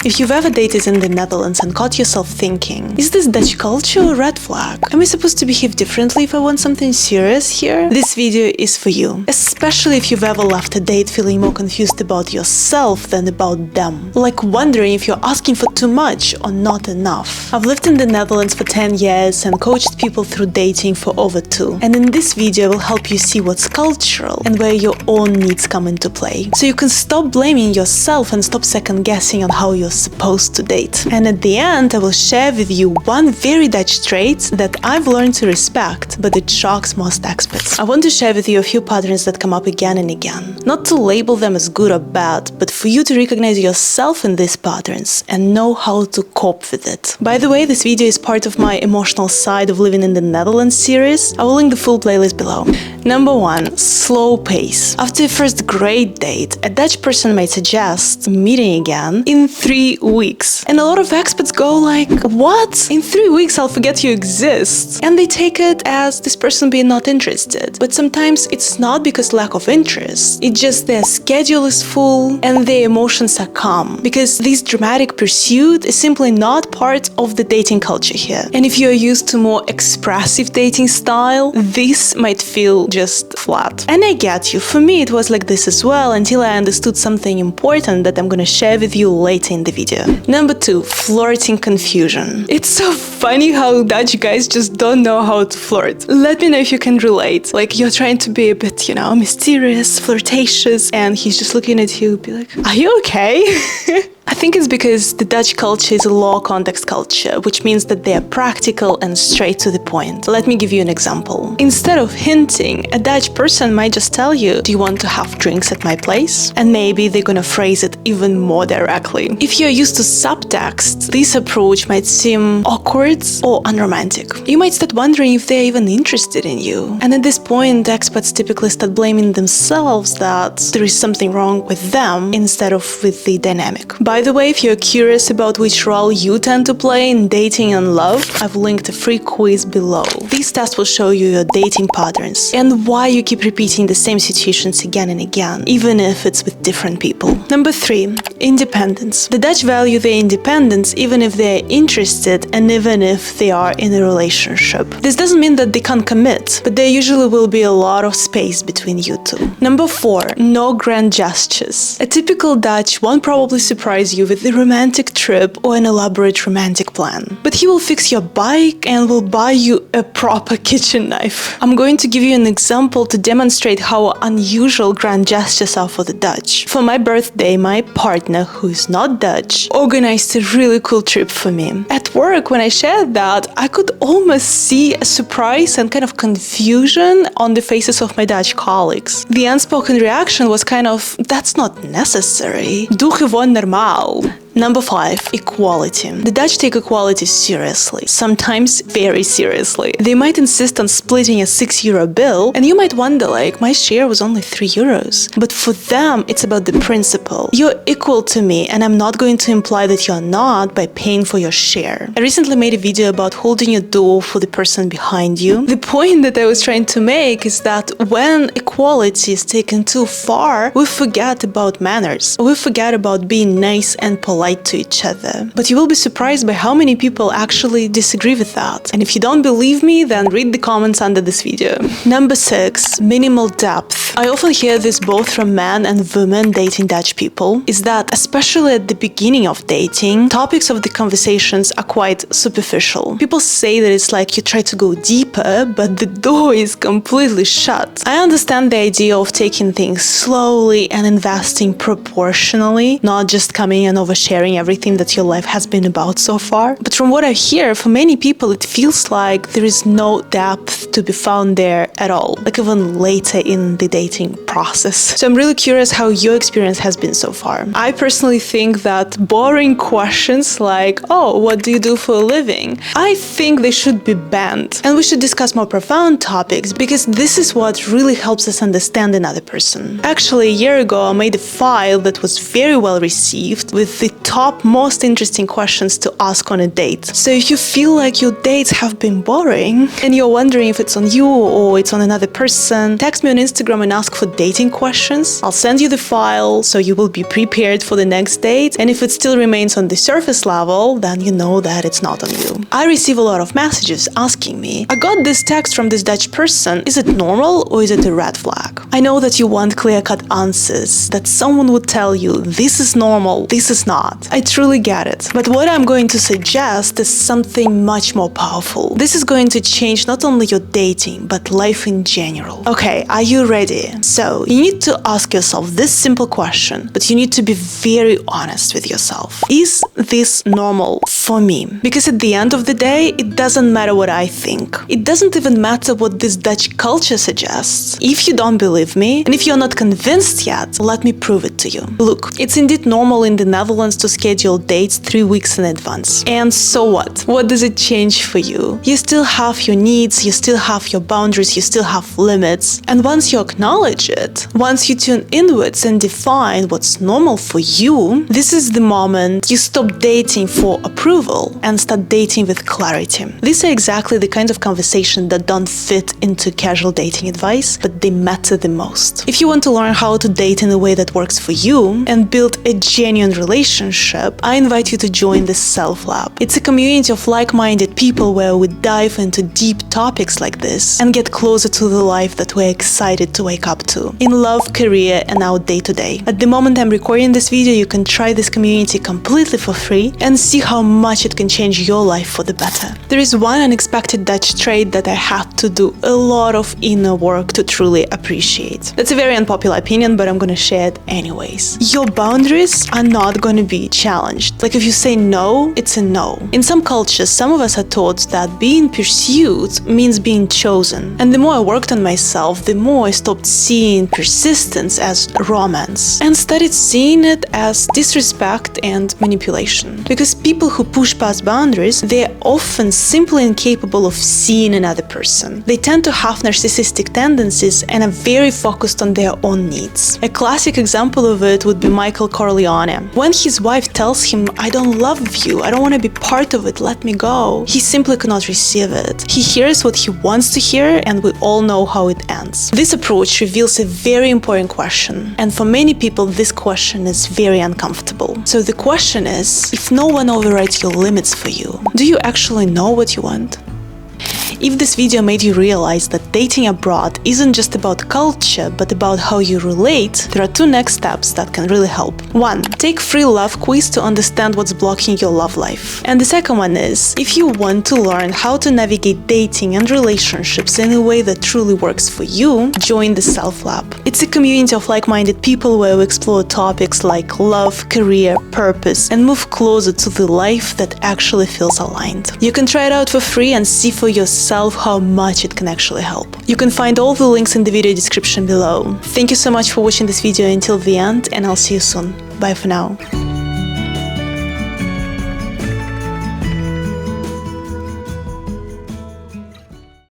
If you've ever dated in the Netherlands and caught yourself thinking, is this Dutch culture a red flag? Am I supposed to behave differently if I want something serious here? This video is for you, especially if you've ever left a date feeling more confused about yourself than about them. Like wondering if you're asking for too much or not enough. I've lived in the Netherlands for 10 years and coached people through dating for over 2. And in this video I will help you see what's cultural and where your own needs come into play. So you can stop blaming yourself and stop second guessing on how you're supposed to date. And at the end I will share with you one very Dutch trait that I've learned to respect, but it shocks most experts. I want to share with you a few patterns that come up again and again. Not to label them as good or bad, but for you to recognize yourself in these patterns and know how to cope with it. By the way, this video is part of my emotional side of living in the Netherlands series. I will link the full playlist below. Number 1. Slow pace. After a first great date, a Dutch person might suggest meeting again in 3 weeks. And a lot of experts go like, what? In 3 weeks I'll forget you exist. And they take it as this person being not interested. But sometimes it's not because lack of interest. It's just their schedule is full and their emotions are calm. Because this dramatic pursuit is simply not part of the dating culture here. And if you're used to more expressive dating style, this might feel just flat. And I get you, for me it was like this as well until I understood something important that I'm gonna share with you later in the video. Number 2, flirting confusion. It's so funny how Dutch guys just don't know how to flirt. Let me know if you can relate. Like you're trying to be a bit, mysterious, flirtatious, and he's just looking at you, be like, are you okay? I think it's because the Dutch culture is a low context culture, which means that they are practical and straight to the point. Let me give you an example. Instead of hinting, a Dutch person might just tell you, do you want to have drinks at my place? And maybe they're gonna phrase it even more directly. If you're used to subtext, this approach might seem awkward or unromantic. You might start wondering if they're even interested in you. And at this point, experts typically start blaming themselves that there is something wrong with them instead of with the dynamic. By the way, if you're curious about which role you tend to play in dating and love, I've linked a free quiz below. This test will show you your dating patterns and why you keep repeating the same situations again and again, even if it's with different people. Number 3, independence. The Dutch value their independence even if they're interested and even if they are in a relationship. This doesn't mean that they can't commit, but there usually will be a lot of space between you two. Number 4, no grand gestures. A typical Dutch won't probably surprise you with a romantic trip or an elaborate romantic plan. But he will fix your bike and will buy you a proper kitchen knife. I'm going to give you an example to demonstrate how unusual grand gestures are for the Dutch. For my birthday, my partner, who is not Dutch, organized a really cool trip for me. At work, when I shared that, I could almost see a surprise and kind of confusion on the faces of my Dutch colleagues. The unspoken reaction was kind of, that's not necessary. Doe gewoon normaal. Number 5, equality. The Dutch take equality seriously, sometimes very seriously. They might insist on splitting a €6 bill, and you might wonder like, my share was only €3. But for them, it's about the principle. You're equal to me, and I'm not going to imply that you're not by paying for your share. I recently made a video about holding your door for the person behind you. The point that I was trying to make is that when equality is taken too far, we forget about manners. We forget about being nice and polite to each other. But you will be surprised by how many people actually disagree with that. And if you don't believe me, then read the comments under this video. Number 6, minimal depth. I often hear this both from men and women dating Dutch people, is that especially at the beginning of dating, topics of the conversations are quite superficial. People say that it's like you try to go deeper, but the door is completely shut. I understand the idea of taking things slowly and investing proportionally, not just coming and oversharing everything that your life has been about so far. But from what I hear, for many people it feels like there is no depth to be found there at all, like even later in the dating process. So I'm really curious how your experience has been so far. I personally think that boring questions like, oh, what do you do for a living? I think they should be banned. And we should discuss more profound topics because this is what really helps us understand another person. Actually, a year ago I made a file that was very well received with the top most interesting questions to ask on a date. So if you feel like your dates have been boring and you're wondering if it's on you or it's on another person, text me on Instagram and ask for dating questions. I'll send you the file so you will be prepared for the next date, and if it still remains on the surface level, then you know that it's not on you. I receive a lot of messages asking me, I got this text from this Dutch person, is it normal or is it a red flag? I know that you want clear-cut answers, that someone would tell you, this is normal, this is not. I truly get it. But what I'm going to suggest is something much more powerful. This is going to change not only your dating, but life in general. Okay, are you ready? So, you need to ask yourself this simple question, but you need to be very honest with yourself. Is this normal for me? Because at the end of the day, it doesn't matter what I think. It doesn't even matter what this Dutch culture suggests. If you don't believe me, and if you're not convinced yet, let me prove it to you. Look, it's indeed normal in the Netherlands to schedule dates 3 weeks in advance. And so what? What does it change for you? You still have your needs, you still have your boundaries, you still have limits. And once you acknowledge it, once you tune inwards and define what's normal for you, this is the moment you stop dating for approval and start dating with clarity. These are exactly the kinds of conversations that don't fit into casual dating advice, but they matter the most. If you want to learn how to date in a way that works for you and build a genuine relationship, I invite you to join the Self Lab. It's a community of like-minded people where we dive into deep topics like this and get closer to the life that we're excited to wake up to in love, career, and our day-to-day. At the moment I'm recording this video, you can try this community completely for free and see how much it can change your life for the better. There is one unexpected Dutch trait that I had to do a lot of inner work to truly appreciate. That's a very unpopular opinion, but I'm gonna share it anyways. Your boundaries are not gonna be challenged. Like if you say no, it's a no. In some cultures, some of us are taught that being pursued means being chosen. And the more I worked on myself, the more I stopped seeing persistence as romance and started seeing it as disrespect and manipulation. Because people who push past boundaries, they're often simply incapable of seeing another person. They tend to have narcissistic tendencies and are very focused on their own needs. A classic example of it would be Michael Corleone. When his wife tells him, I don't love you, I don't want to be part of it, let me go, he simply cannot receive it. He hears what he wants to hear, and we all know how it ends. This approach reveals a very important question, and for many people this question is very uncomfortable. So the question is, if no one overrides your limits for you, do you actually know what you want? If this video made you realize that dating abroad isn't just about culture, but about how you relate, there are 2 next steps that can really help. 1. Take free love quiz to understand what's blocking your love life. And the second one is, if you want to learn how to navigate dating and relationships in a way that truly works for you, join the Self Lab. It's a community of like-minded people where we explore topics like love, career, purpose, and move closer to the life that actually feels aligned. You can try it out for free and see for yourself how much it can actually help. You can find all the links in the video description below. Thank you so much for watching this video until the end, and I'll see you soon. Bye for now.